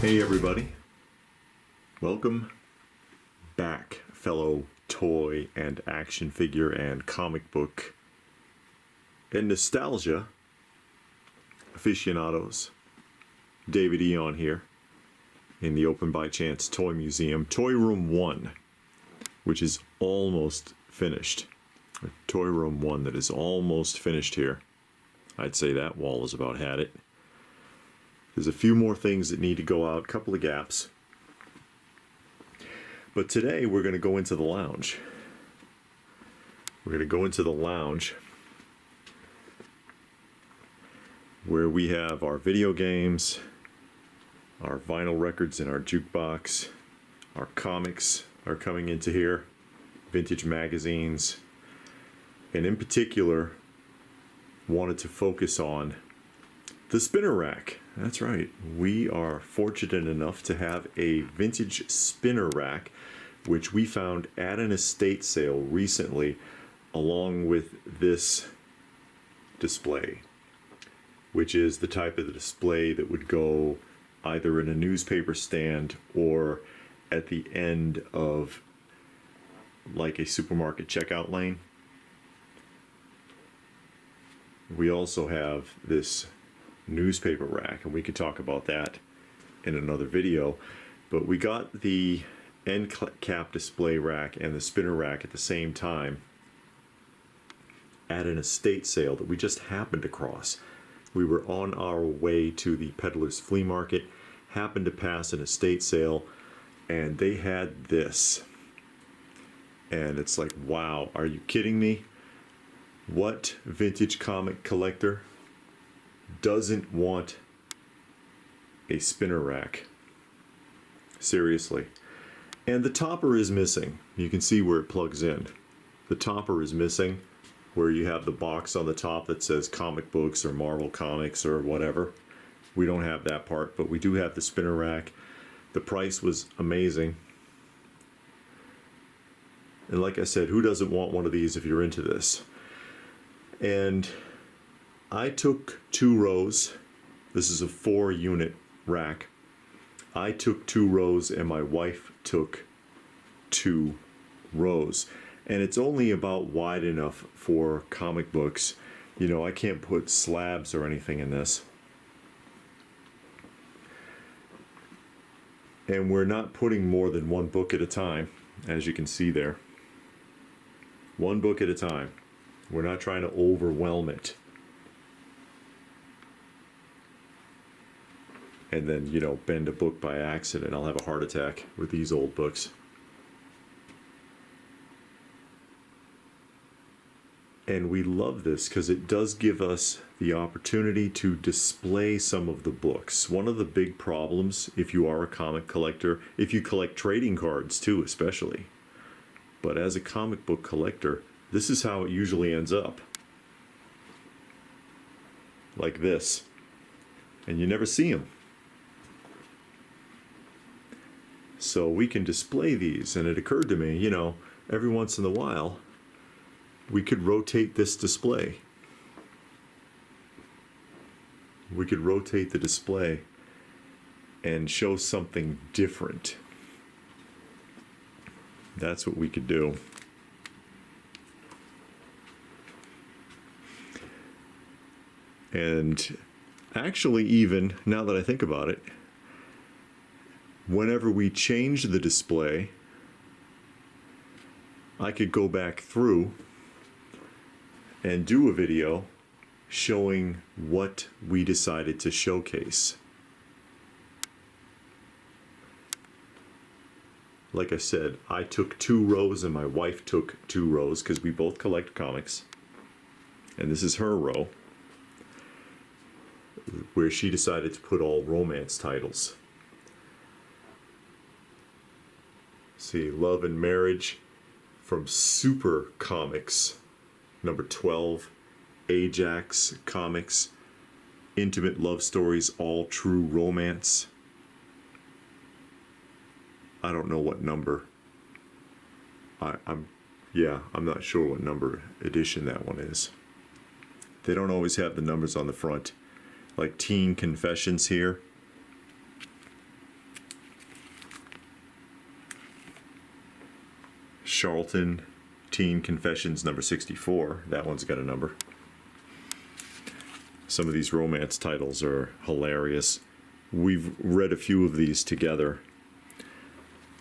Hey everybody, welcome back, fellow toy and action figure and comic book and nostalgia aficionados. David Eon here in the Open by Chance Toy Museum, Toy Room 1, which is almost finished. Toy Room 1 that is almost finished here. I'd say that wall has about had it. There's a few more things that need to go out, a couple of gaps. But today we're going to go into the lounge. We're going to go into the lounge where we have our video games, our vinyl records in our jukebox, our comics are coming into here, vintage magazines, and in particular wanted to focus on the spinner rack. That's right, we are fortunate enough to have a vintage spinner rack which we found at an estate sale recently along with this display, which is the type of the display that would go either in a newspaper stand or at the end of like a supermarket checkout lane. We also have this newspaper rack, and we could talk about that in another video, but we got the end cap display rack and the spinner rack at the same time at an estate sale that we just happened across. We were on our way to the Peddler's Flea Market, happened to pass an estate sale, and they had this, and it's like, wow, are you kidding me? What vintage comic collector doesn't want a spinner rack? Seriously. And the topper is missing. You can see where it plugs in. The topper is missing, where you have the box on the top that says comic books or Marvel Comics or whatever. We don't have that part, but we do have the spinner rack. The price was amazing. And like I said, who doesn't want one of these if you're into this? And I took 2 rows. This is a 4-unit rack. I took 2 rows and my wife took 2 rows. And it's only about wide enough for comic books. You know, I can't put slabs or anything in this. And we're not putting more than 1 book at a time, as you can see there. 1 book at a time. We're not trying to overwhelm it. And then, you know, bend a book by accident. I'll have a heart attack with these old books. And we love this because it does give us the opportunity to display some of the books. One of the big problems, if you are a comic collector, if you collect trading cards too, especially, but as a comic book collector, this is how it usually ends up. Like this. And you never see them. So we can display these, and it occurred to me, you know, every once in a while, we could rotate this display. We could rotate the display and show something different. That's what we could do. And actually, even now that I think about it, whenever we change the display, I could go back through and do a video showing what we decided to showcase. Like I said, I took 2 rows and my wife took 2 rows because we both collect comics. And this is her row, where she decided to put all romance titles. See, Love and Marriage from Super Comics, number 12, Ajax Comics, Intimate Love Stories, All True Romance. I don't know what number. I'm not sure what number edition that one is. They don't always have the numbers on the front. Like Teen Confessions here. Charlton Teen Confessions number 64. That one's got a number. Some of these romance titles are hilarious. We've read a few of these together.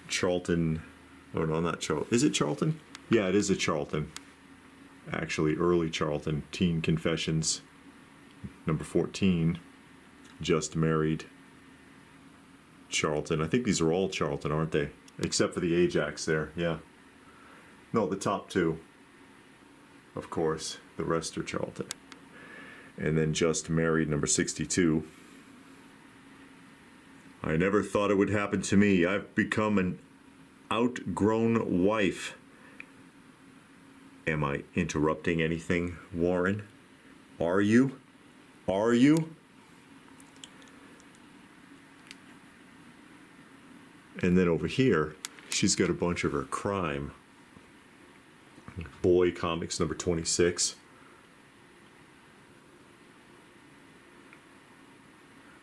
Charlton, oh no, not Charlton. Is it Charlton? Yeah, it is a Charlton. Actually, early Charlton Teen Confessions number 14. Just Married. Charlton. I think these are all Charlton, aren't they? Except for the Ajax there, yeah. No, the top two. Of course, the rest are Charlton. And then Just Married, number 62. I never thought it would happen to me. I've become an outgrown wife. Am I interrupting anything, Warren? Are you? Are you? And then over here, she's got a bunch of her crime. Boy Comics, number 26.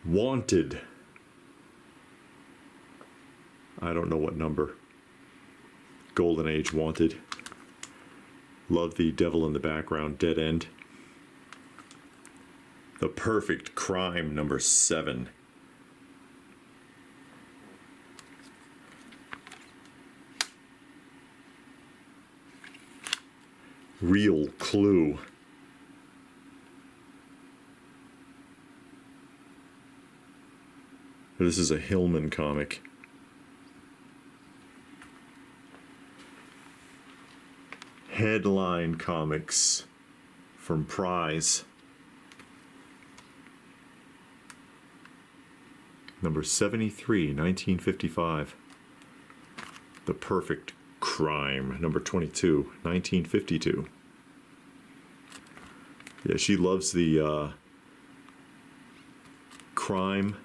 Wanted. I don't know what number. Golden Age Wanted. Love the Devil in the Background, Dead End. The Perfect Crime, number 7. Real Clue. This is a Hillman comic. Headline Comics from Prize. Number 73, 1955. The Perfect Crime, number 22, 1952. Yeah, she loves the crime,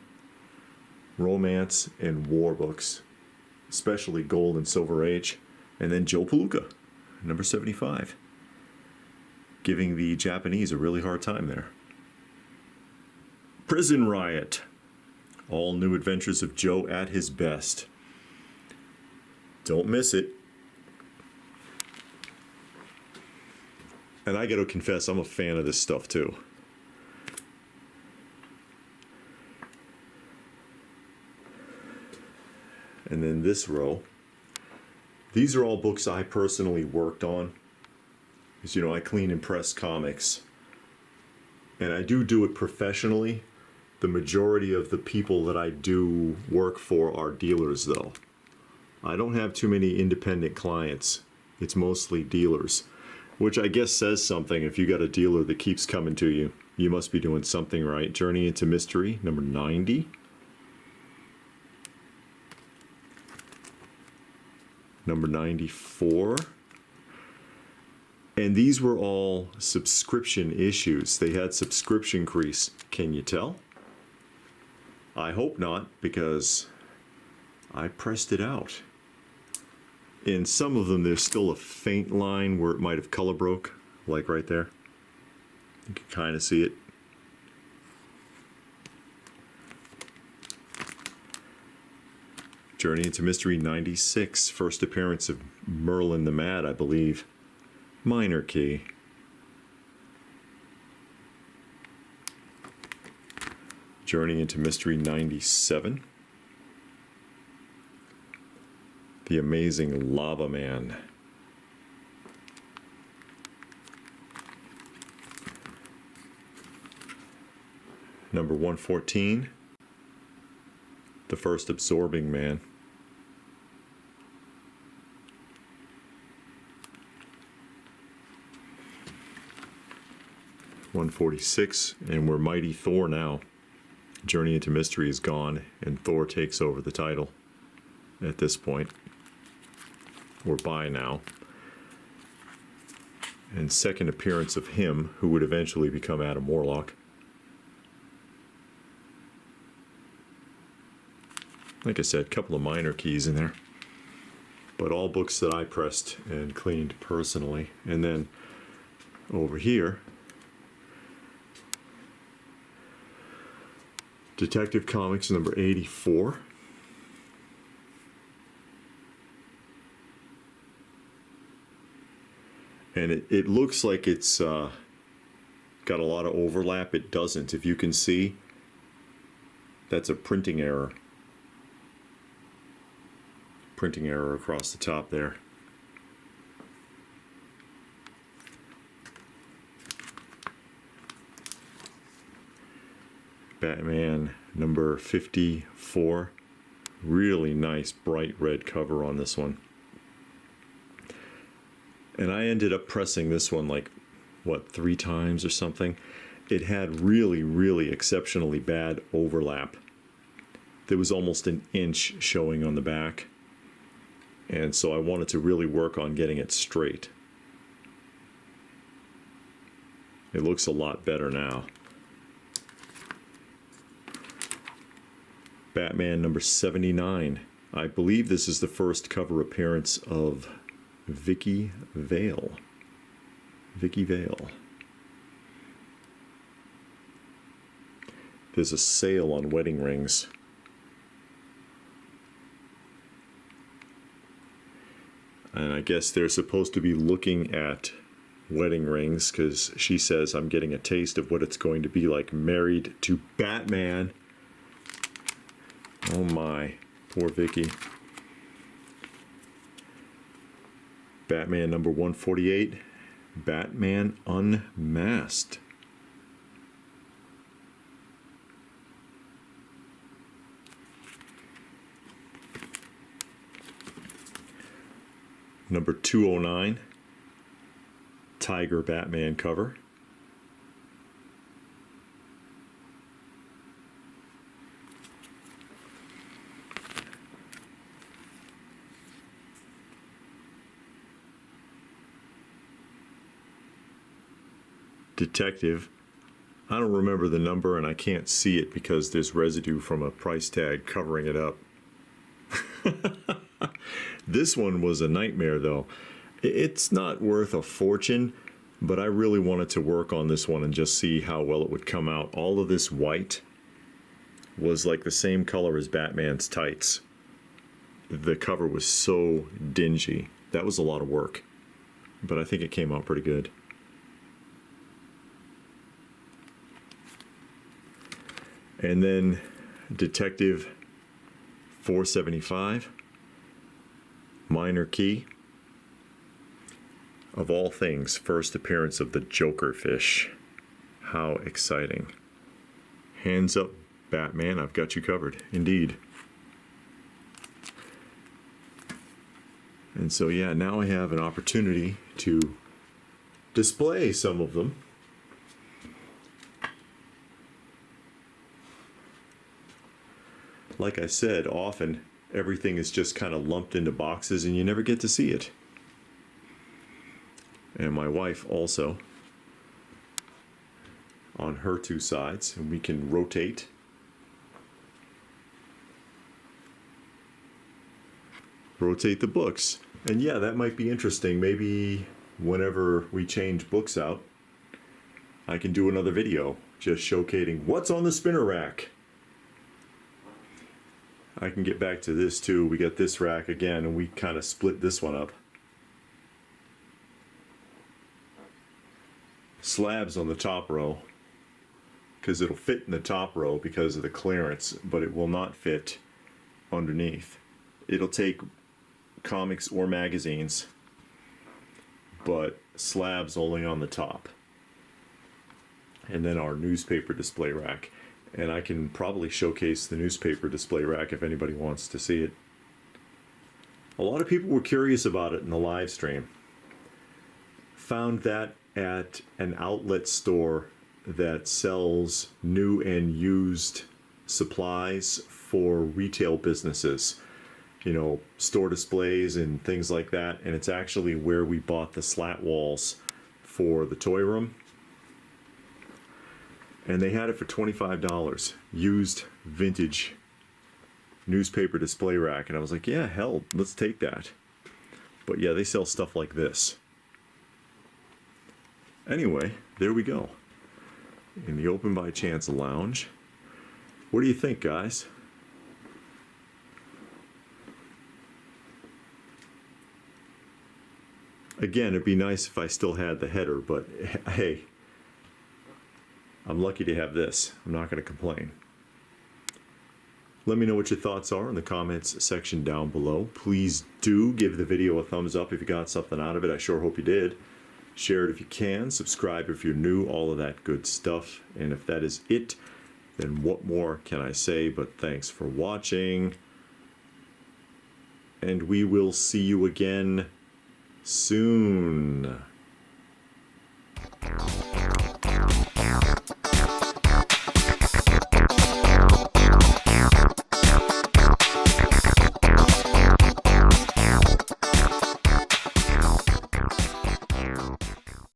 romance, and war books, especially Gold and Silver Age. And then Joe Palooka, number 75, giving the Japanese a really hard time there. Prison Riot, all new adventures of Joe at his best. Don't miss it. And I got to confess, I'm a fan of this stuff too. And then this row, these are all books I personally worked on. Because, you know, I clean and press comics. And I do it professionally. The majority of the people that I do work for are dealers, though. I don't have too many independent clients. It's mostly dealers. Which I guess says something. If you got a dealer that keeps coming to you, you must be doing something right. Journey into Mystery, number 90. Number 94. And these were all subscription issues. They had subscription crease. Can you tell? I hope not, because I pressed it out. In some of them, there's still a faint line where it might have color broke, like right there. You can kind of see it. Journey into Mystery 96, first appearance of Merlin the Mad, I believe. Minor key. Journey into Mystery 97. The Amazing Lava Man. Number 114. The First Absorbing Man. (146), and we're Mighty Thor now. Journey into Mystery is gone, and Thor takes over the title at this point. We're by now. And second appearance of him, who would eventually become Adam Warlock. Like I said, a couple of minor keys in there. But all books that I pressed and cleaned personally. And then over here, Detective Comics number 84. And it looks like it's got a lot of overlap. It doesn't. If you can see, that's a printing error. Printing error across the top there. Batman number 54. Really nice bright red cover on this one. And I ended up pressing this one like, what, 3 times or something. It had really, really exceptionally bad overlap. There was almost an inch showing on the back. And so I wanted to really work on getting it straight. It looks a lot better now. Batman number 79. I believe this is the first cover appearance of Vicky Vale. Vicky Vale. There's a sale on wedding rings. And I guess they're supposed to be looking at wedding rings because she says, I'm getting a taste of what it's going to be like married to Batman. Oh my, poor Vicky. Batman number 148, Batman Unmasked. Number 209, Tiger Batman cover. Detective. I don't remember the number and I can't see it because there's residue from a price tag covering it up. This one was a nightmare though. It's not worth a fortune, but I really wanted to work on this one and just see how well it would come out. All of this white was like the same color as Batman's tights. The cover was so dingy. That was a lot of work, but I think it came out pretty good. And then Detective 475, Minor Key. Of all things, first appearance of the Joker fish. How exciting. Hands up, Batman, I've got you covered. Indeed. And so yeah, now I have an opportunity to display some of them. Like I said, often everything is just kind of lumped into boxes and you never get to see it. And my wife also on her 2 sides, and we can rotate. Rotate the books. And yeah, that might be interesting. Maybe whenever we change books out, I can do another video just showcasing what's on the spinner rack. I can get back to this too. We got this rack again and we kind of split this one up. Slabs on the top row because it'll fit in the top row because of the clearance, but it will not fit underneath. It'll take comics or magazines, but slabs only on the top. And then our newspaper display rack. And I can probably showcase the newspaper display rack if anybody wants to see it. A lot of people were curious about it in the live stream. Found that at an outlet store that sells new and used supplies for retail businesses. You know, store displays and things like that. And it's actually where we bought the slat walls for the toy room. And they had it for $25, used vintage newspaper display rack. And I was like, yeah, hell, let's take that. But yeah, they sell stuff like this. Anyway, there we go. In the Open by Chance Lounge. What do you think, guys? Again, it'd be nice if I still had the header, but hey, I'm lucky to have this. I'm not going to complain. Let me know what your thoughts are in the comments section down below. Please do give the video a thumbs up if you got something out of it. I sure hope you did. Share it if you can. Subscribe if you're new. All of that good stuff. And if that is it, then what more can I say but thanks for watching. And we will see you again soon.